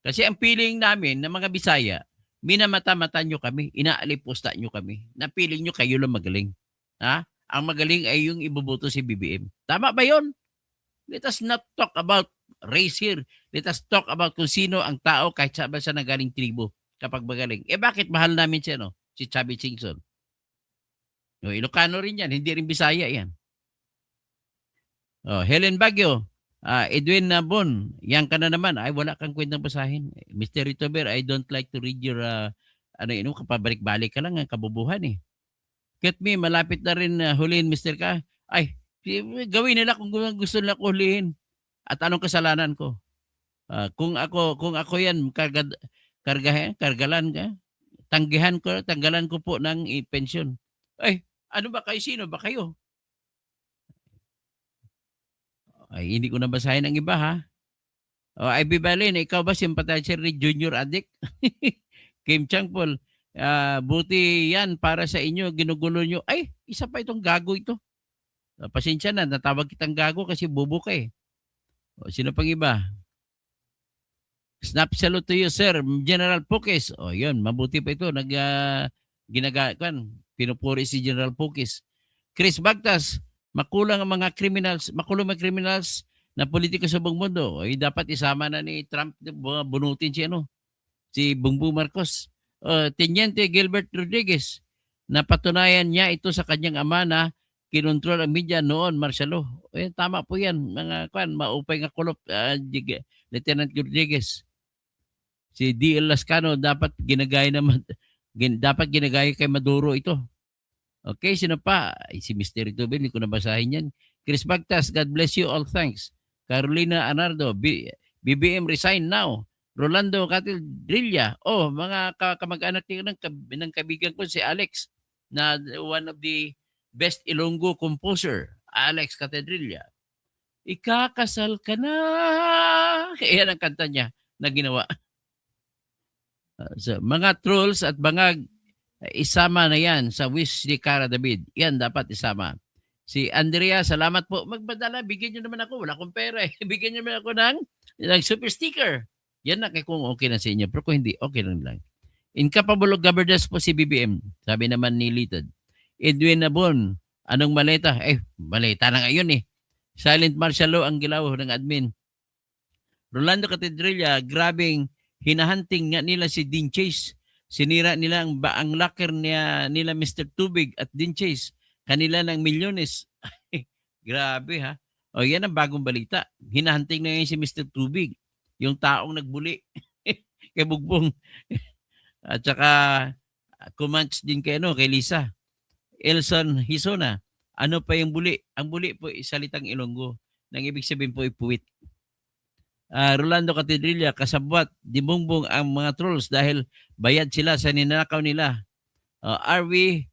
Kasi ang feeling namin ng mga Bisaya, minamata-mata nyo kami, inaalipusta nyo kami. Na feeling nyo kayo lang magaling. Ha? Ang magaling ay yung ibubuto si BBM. Tama ba yon? Let us not talk about race here. Let us talk about kung sino ang tao kahit saan ba siya nagaling tribo kapag magaling. Bakit mahal namin siya, no? Si Chubby Singson. No, Ilocano rin yan, hindi rin Bisaya yan. Helen Baguio, Edwin Nabon, yan ka na naman. Ay, wala kang kwentang basahin. Mr. Ritober, I don't like to read your, kapabalik-balik ka lang, ang kabubuhan eh. Get me, malapit na rin hulihin, Mr. Ka. Ay, gawin nila kung gusto nila ko hulihin. At anong kasalanan ko? Kung ako yan, kargalan ka, tanggalan ko po ng pensyon. Ay, ano ba kayo? Sino ba kayo? Ay, hindi ko nabasahin ang iba, ha? Ay, Bibalin, ikaw ba sympathizer ni Junior Addict? Kim Changpol, buti yan para sa inyo, ginugulo nyo. Ay, isa pa itong gago ito. Pasensya na, natawag kitang gago kasi bubo ka eh. Sino pang iba? Snap salute to you, sir. General Pukis. Yun, mabuti pa ito. Pinupuri si General Pukis. Chris Bagtas, makulang ang mga criminals na politiko sa buong mundo. Dapat isama na ni Trump, bunutin si Bongbong Marcos. Teniente Gilbert Rodriguez, napatunayan niya ito sa kanyang ama na kinontrol ang media noon, martial law. Tama po yan, mga maupay nga kulop, Lieutenant Rodriguez. Si D.L. Lascano, dapat ginagaya kay Maduro ito. Okay, sino pa? Si Mr. Ritubel, hindi ko nabasahin yan. Chris Bagtas, God bless you all, thanks. Carolina Anardo, BBM resign now. Rolando Catildrilla, mga kamag-anak ng kaibigan ko si Alex, na one of the best Ilonggo composer, Alex Catildrilla. Ikakasal ka na. Yan ang kanta niya na ginawa. So, mga trolls at bangag, isama na yan sa wish ni Cara David. Yan dapat isama. Si Andrea, salamat po. Magbadala, bigyan nyo naman ako. Wala akong pera eh. Bigyan nyo naman ako ng super sticker. Yan na kung okay na sa inyo. Pero kung hindi, okay lang. Incapable of governance po si BBM. Sabi naman ni Litod. Edwin Nabon, anong maleta? Maleta na ngayon eh. Silent martial law ang gilaw ng admin. Rolando Catedrilla, grabing hinahunting nga nila si Dean Chase. Sinira nila ang locker nila Mr. Tubig at Dean Chase. Kanila ng milyones. Grabe ha. Yan ang bagong balita. Hinahunting na ngayon si Mr. Tubig. Yung taong nagbuli kay Bugbong. At saka kumants din kay Lisa. Elson Hisona. Ano pa yung buli? Ang buli po salitang Ilonggo. Nang ibig sabihin po ipuwit. Rolando Catedrilla, kasabwat, dibumbong ang mga trolls dahil bayad sila sa ninakaw nila. RV,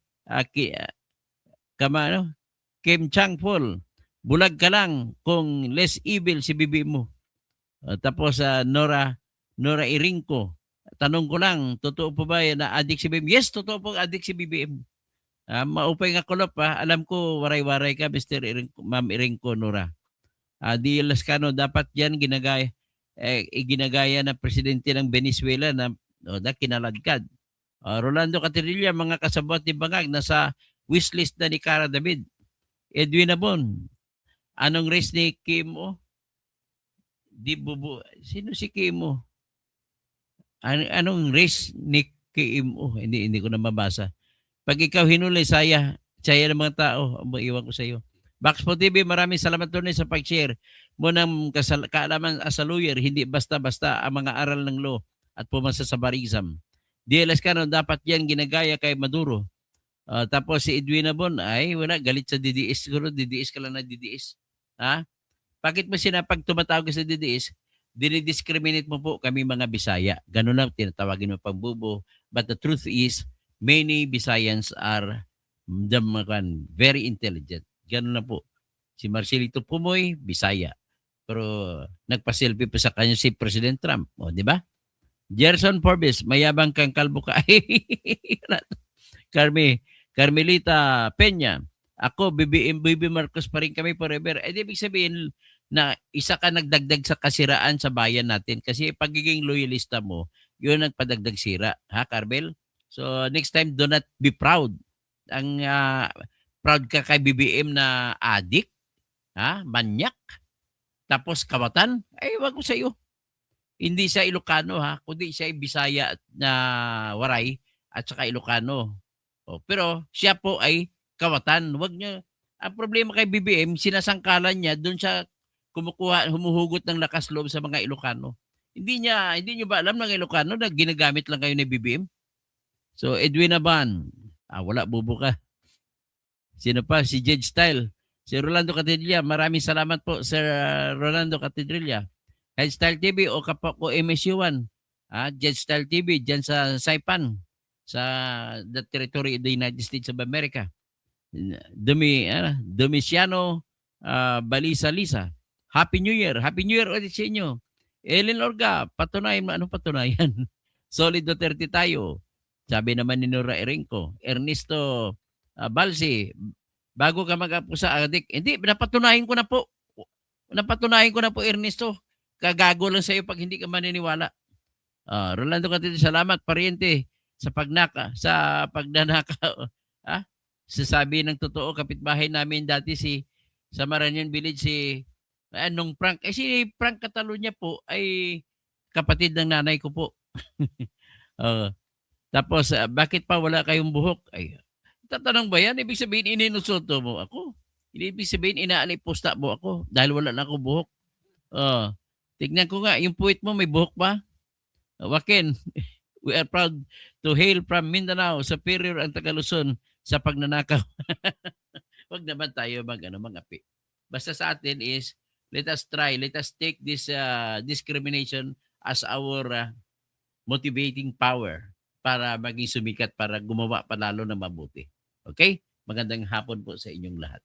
Kim Changpol, bulag ka lang kung less evil si bibi mo. Tapos Nora Irinco, tanong ko lang, totoo po ba na adik si BBM? Yes, totoo po adik si BBM. Maupay nga kulop ha. Alam ko waray-waray ka, Mr. Irinco, Ma'am Irinco, Nora. D. Lascano, dapat yan ginagaya na presidente ng Venezuela na kinaladkad. Rolando Catedrilla, mga kasabot ni Bangag, nasa wishlist na ni Cara David. Edwin Nabon, anong race ni Kim? Sino si Kim? Anong race ni Kim? Hindi ko na mabasa. Pag ikaw hinuli, saya ng mga tao, iwan ko sa iyo. Baxpo TV, maraming salamat doon sa pag-share mo ng kaalaman as a lawyer, hindi basta-basta ang mga aral ng law at pumasa sa barism. DLS Canon, dapat yan ginagaya kay Maduro. Tapos si Edwina Bon, ay wala, galit sa DDS. Siguro DDS ka lang na DDS. Ha? Bakit mo pag tumatawag ka sa DDS, dinidiscriminate mo po kami mga Bisaya. Ganun lang, tinatawagin mo pang bubo. But the truth is, many Bisayans are very intelligent. Ganun na po. Si Marcelito Pumoy, Bisaya. Pero nagpa-selfie pa sa kanya si President Trump. O, di ba? Gerson Forbes, mayabang kang kalbo ka. Carmelita Peña, ako, BB Marcos pa rin kami forever. Ibig sabihin na isa ka nagdagdag sa kasiraan sa bayan natin kasi pagiging loyalista mo, yun ang padagdag sira. Ha, Carmel? So, next time, do not be proud. Ang proud ka kay BBM na adik, ha? Manyak, tapos kawatan, ay wag ko sa iyo. Hindi siya Ilocano, ha, kundi siya ay Bisaya na Waray at saka Ilocano. Pero siya po ay kawatan. Wag niya. Ang problema kay BBM, sinasangkalan niya doon siya humuhugot ng lakas loob sa mga Ilocano. Hindi niyo ba alam ng Ilocano na ginagamit lang kayo ni BBM? So, Edwina Ban, wala, bubo ka. Sino pa? Si Judge Style. Si Rolando Catedrilla. Maraming salamat po, Sir Rolando Catedrilla. Judge Style TV o kapwa ko MSU1. Judge Style TV dyan sa Saipan, sa the territory of the United States of America. Domiciano Balisa Lisa. Happy New Year. Happy New Year ulit sa inyo. Ellen Orga, patunayan mo. Anong patunayan? Solid Duterte tayo. Sabi naman ni Nora Erenco. Ernesto Balsi, bago ka mag-apo sa adik. Hindi, napatunayan ko na po. Ernesto. Kagago lang sa iyo pag hindi ka maniniwala. Rolando Catedral, salamat pariente sa pagnanaka. Sasabi ng totoo, kapitbahay namin dati sa Maranian Village nung Frank. Si Frank Catalunya po ay kapatid ng nanay ko po. Tapos, bakit pa wala kayong buhok? Ay, tatanong ba yan? Ibig sabihin, ininusoto mo ako. Ibig sabihin, inaaniposta mo ako dahil wala na akong buhok. Tignan ko nga, yung puwit mo may buhok ba? Wakin, we are proud to hail from Mindanao, superior ang Tagaluzon sa pagnanakaw. Wag naman tayo mag-api. Basta sa atin is, let us take this discrimination as our motivating power para maging sumikat, para gumawa palalo ng mabuti. Okay? Magandang hapon po sa inyong lahat.